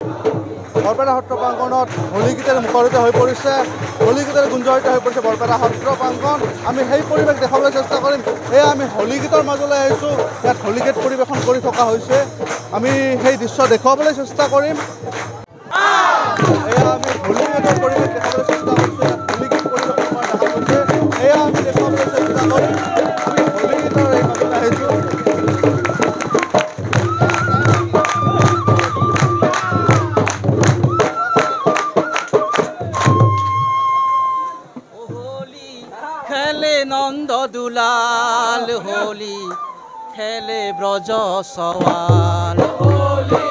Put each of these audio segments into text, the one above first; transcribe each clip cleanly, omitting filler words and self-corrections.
বৰপেটা সত্ৰ প্ৰাংগণত হোলীগীতেৰে মুখৰিত হৈ পৰিছে, হোলীগীতেৰে গুঞ্জৰিত হৈ পৰিছে বৰপেটা সত্ৰ প্ৰাংগণ। আমি সেই পৰিৱেশ দেখাবলৈ চেষ্টা কৰিম। এয়া আমি হোলীগীতৰ মাজলৈ আহিছোঁ, ইয়াত হোলীগীত পৰিৱেশন কৰি থকা হৈছে। আমি সেই দৃশ্য দেখুৱাবলৈ চেষ্টা কৰিম। এয়া আমি হোলীগীতৰ পৰিৱেশ দেখাবলৈ চেষ্টা কৰিছোঁ, ইয়াত হোলীগীত পৰিৱেশন কৰা দেখা গৈছে। এয়া আমি দেখুৱাবলৈ চেষ্টা কৰিম। আমি হোলীগীতৰ এই মাজলৈ আহিছোঁ। খেলে নন্দ দুলাল হোলি খেলে ব্রজ সওয়াল হোলি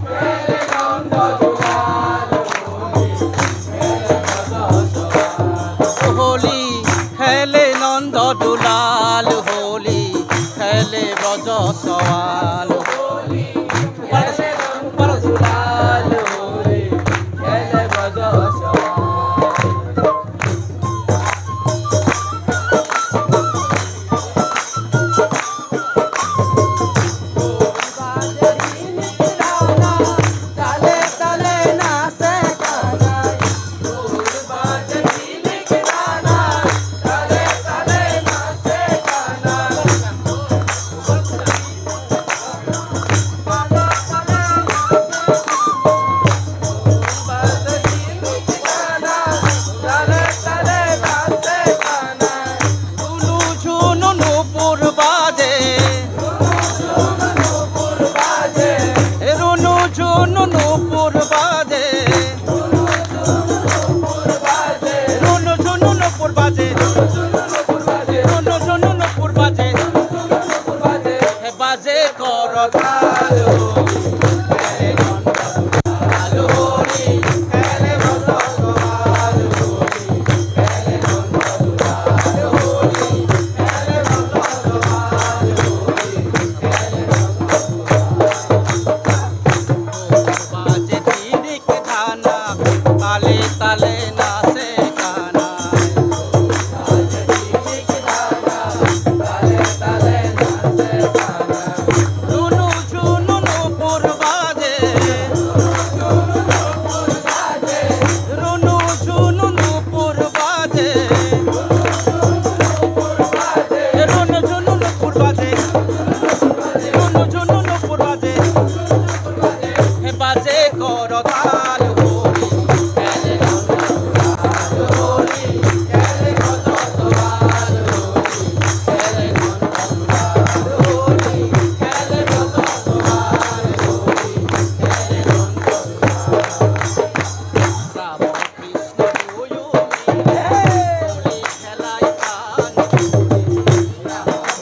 খেলে নন্দ দুলাল হোলি খেলে নন্দ দুলাল হোলি খেলে ব্রজ সওয়াল হোলি খেলে নন্দ দুলাল হোলি খেলে ব্রজ সওয়াল। বাজে করতা